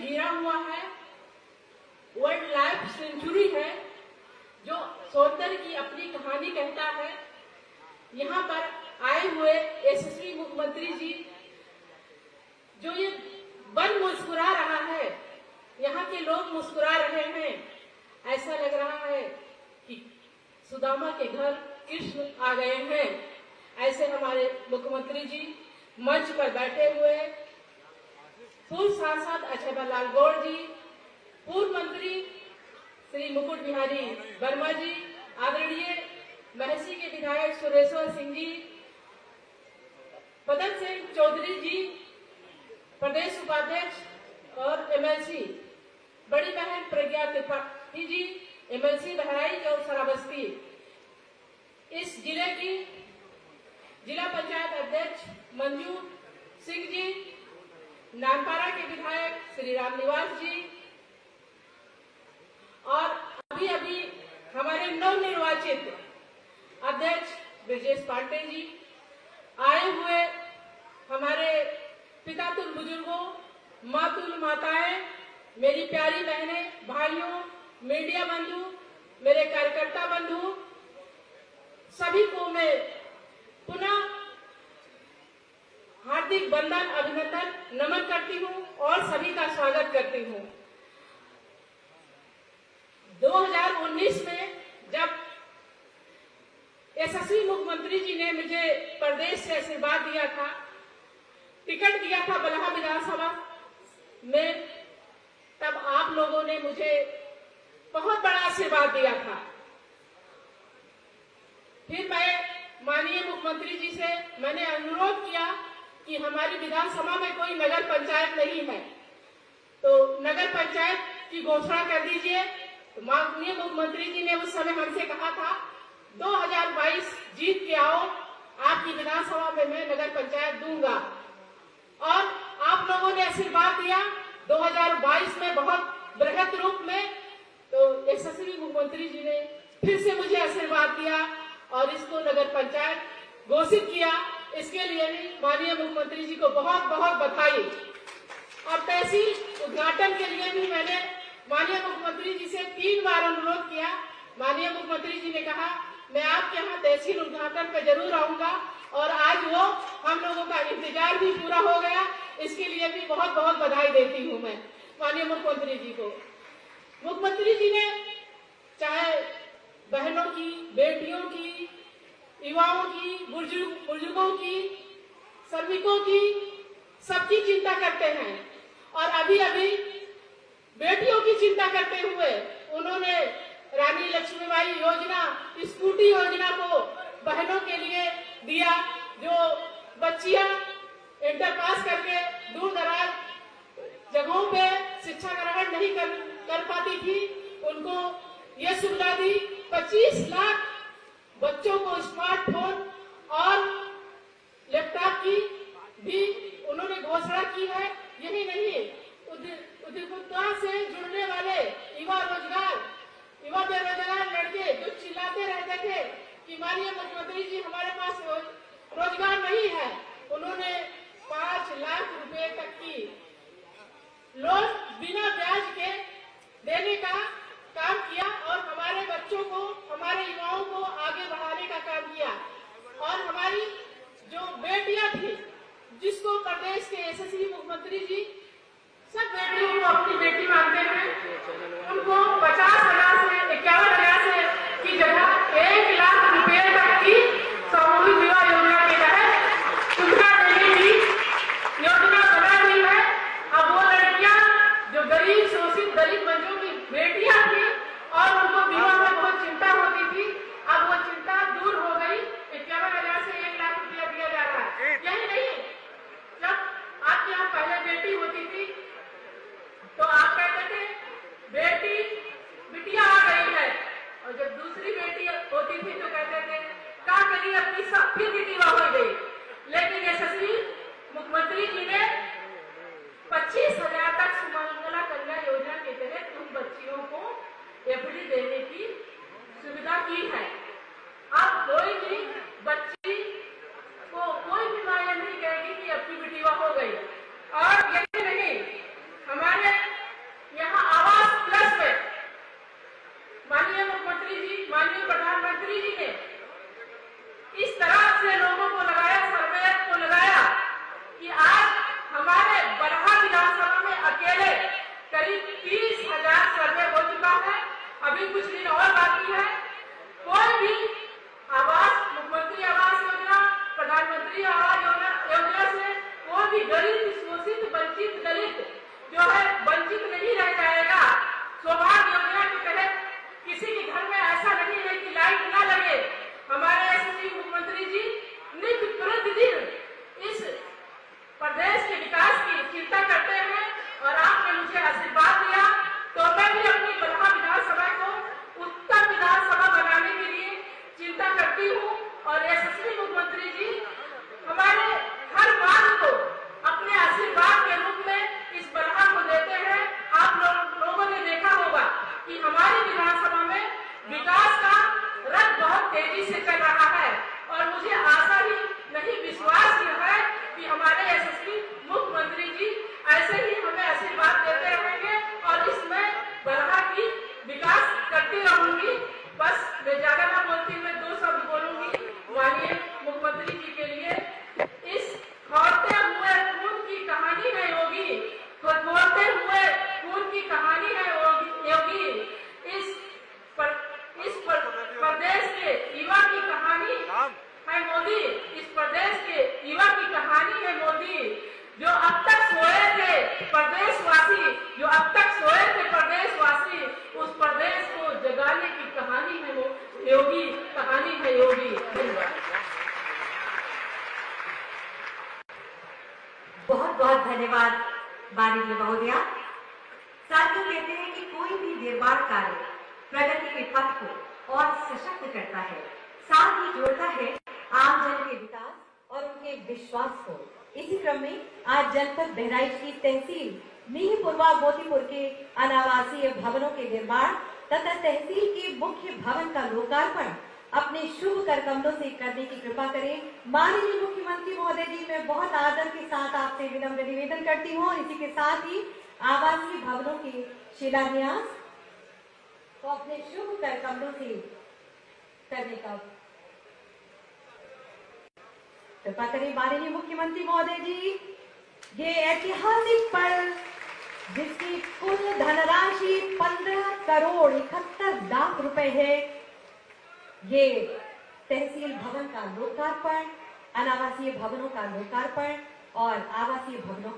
घिरा हुआ है, वाइल्ड लाइफ सेंचुरी है, जो सौंदर्य की अपनी कहानी कहता है। यहाँ पर आए हुए यशस्वी मुख्यमंत्री जी, जो ये वन मुस्कुरा रहा है, यहाँ के लोग मुस्कुरा रहे हैं, ऐसा लग रहा है कि सुदामा के घर कृष्ण आ गए हैं। ऐसे हमारे मुख्यमंत्री जी मंच पर बैठे हुए पूर्व सांसद अक्षयलाल गौड़ जी, पूर्व मंत्री श्री मुकुट बिहारी वर्मा जी, आदरणीय महसी के विधायक सुरेश्वर सिंह जी, पदन सिंह चौधरी जी, प्रदेश उपाध्यक्ष और एमएलसी बड़ी बहन प्रज्ञा त्रिपाठी जी, एमएलसी बहराइच और श्रावस्ती, इस जिले की जिला पंचायत अध्यक्ष मंजू सिंह जी, नानपारा के विधायक श्री रामनिवास जी, और अभी अभी हमारे नवनिर्वाचित अध्यक्ष ब्रजेश पांडे जी, आए हुए हमारे पितातुल बुजुर्गों, मातुल माताएं, मेरी प्यारी बहनें, भाइयों, मीडिया बंधु, मेरे कार्यकर्ता बंधु, सभी को मैं पुनः हार्दिक वंदन, अभिनंदन, नमन करती हूँ और सभी का स्वागत करती हूँ। 2019 में जब यशस्वी मुख्यमंत्री जी ने मुझे प्रदेश से आशीर्वाद दिया था, टिकट दिया था बलहा विधानसभा में, तब आप लोगों ने मुझे बहुत बड़ा आशीर्वाद दिया था। फिर मैं माननीय मुख्यमंत्री जी से मैंने अनुरोध किया कि हमारी विधानसभा में कोई नगर पंचायत नहीं है, तो नगर पंचायत की घोषणा कर दीजिए। तो माननीय मुख्यमंत्री जी ने उस समय हमसे कहा था 2022 जीत के आओ, आपकी विधानसभा में मैं नगर पंचायत दूंगा, और आप लोगों ने आशीर्वाद दिया 2022 में बहुत बृहद रूप में। तो यशस्वी मुख्यमंत्री जी ने फिर से मुझे आशीर्वाद दिया और इसको नगर पंचायत घोषित किया। इसके लिए भी माननीय मुख्यमंत्री जी को बहुत बहुत बधाई। और तहसील उद्घाटन के लिए भी मैंने माननीय मुख्यमंत्री जी से 3 बार अनुरोध किया। माननीय मुख्यमंत्री जी ने कहा मैं आपके यहाँ तहसील उद्घाटन पे जरूर आऊंगा, और आज वो हम लोगों का इंतजार भी पूरा हो गया। इसके लिए भी बहुत बहुत बधाई देती हूँ मैं माननीय मुख्यमंत्री जी को। मुख्यमंत्री जी ने चाहे बहनों की, बेटियों की, युवाओं की, बुजुर्गों की, श्रमिकों की, सबकी चिंता करते हैं, और अभी अभी बेटियों की चिंता करते हुए उन्होंने रानी लक्ष्मीबाई योजना, स्कूटी योजना को बहनों के लिए दिया। जो बच्चियां इंटर पास करके दूर दराज जगहों पे शिक्षा ग्रहण नहीं कर पाती थी, उनको ये सुविधा दी। 25 लाख बच्चों को स्मार्टफोन और लैपटॉप की भी उन्होंने घोषणा की है। यही नहीं, उद्योगिता से जुड़ने वाले युवा बेरोजगार लड़के जो चिल्लाते रहते थे कि माननीय मुख्यमंत्री जी हमारे पास रोजगार नहीं है, उन्होंने 5 लाख रुपए तक की लोन बिना ब्याज के देने का काम किया, और हमारे बच्चों को, हमारे युवाओं को आगे बढ़ाने का काम किया। और हमारी जो बेटियां थी, जिसको प्रदेश के यशस्वी मुख्यमंत्री जी सब बेटियों को अपनी बेटी मानते हैं, उनको 50,000 से 51,000 की जगह 1 लाख रुपए तक की सामूहिक विवाह योजना के तहत सुविधा देने की योजना बना दी है। अब वो लड़कियां जो गरीब, शोषित, दलित बच्चों की बेटियां थी और उनको विवाह में बहुत चिंता होती थी, अब वो चिंता दूर हो गई। 51,000 से 1 लाख रुपया दिया जा रहा है। यही नहीं, जब आपके यहाँ पहले बेटी होती थी तो आप कहते थे बिटिया आ गई है, और जब दूसरी बेटी होती थी तो कहते थे क्या करी अपनी सब फिर विवाह हो गई। लेकिन यशस्वी मुख्यमंत्री जी ने 25,000 तक सुमंगला कन्या योजना के तहत उन बच्चियों को एफडी देने की सुविधा की है। अब कोई भी बच्ची को कोई भी माया नहीं कहेगी कि अपनी बेटी हो गई। और यही नहीं, हमारे अभी कुछ दिन और बाकी है। कोई भी आवास, मुख्यमंत्री आवास योजना, प्रधानमंत्री आवास योजना से कोई भी गरीब, शोषित, वंचित, दलित जो है वंचित नहीं रह जाएगा। सौभाग्य योजना के तहत किसी के घर में ऐसा नहीं है कि लाइट ना लगे। हमारे यशस्वी मुख्यमंत्री जी नित्य प्रतिदिन इस प्रदेश के विकास की चिंता करते हैं और आपने मुझे आशीर्वाद दिया तो मैं भी अपनी बलहा विधानसभा को उत्तम विधानसभा बनाने के लिए चिंता करती हूँ। और यशस्वी मुख्यमंत्री जी हमारे हर बात को अपने आशीर्वाद के रूप में इस बलहा को देते हैं। आप लोगों ने देखा होगा कि हमारी विधानसभा में विकास का रथ बहुत तेजी से चल रहा है और मुझे आशा ही नहीं, विश्वास ही है कि हमारे यशस्वी मुख्यमंत्री जी ऐसे ही हमें आशीर्वाद देते रहेंगे और इसमें बलहा की विकास करती रहूंगी। बस मैं ज्यादा ना बोलती, मैं 2 शब्द बोलूंगी माननीय मुख्यमंत्री जी के लिए। इस खोलते हुए खून की कहानी है योगी, खोलते हुए खून की कहानी है योगी। इस प्रदेश के युवा की कहानी है मोदी, इस प्रदेश के युवा की कहानी है मोदी। जो अब तक सोए थे प्रदेशवासी, जो अब तक सोए थे प्रदेशवासी, उस प्रदेश को जगाने की कहानी है वो योगी, कहानी है योगी। बहुत बहुत धन्यवाद वाणिज्य महोदया। साथियों, कहते हैं कि कोई भी निर्माण कार्य प्रगति के पथ को और सशक्त करता है, साथ ही जोड़ता है आम जन के विकास और उनके विश्वास को। इसी क्रम में आज जनपद बहराइच की तहसील नीहपुरवा मोतीपुर के अनावासीय भवनों के निर्माण तथा तहसील के मुख्य भवन का लोकार्पण अपने शुभ कर कमलों से करने की कृपा करें। माननीय मुख्यमंत्री महोदय जी, मैं बहुत आदर के साथ आपसे विनम्र निवेदन करती हूँ और इसी के साथ ही आवासीय भवनों के शिलान्यास को अपने शुभ कर कमलों से करने का कृपा करें। माननीय मुख्यमंत्री महोदय जी, ये ऐतिहासिक पल जिसकी कुल धनराशि 15 करोड़ 71 लाख रुपए है, ये तहसील भवन का लोकार्पण, अनावासीय भवनों का लोकार्पण और आवासीय भवनों का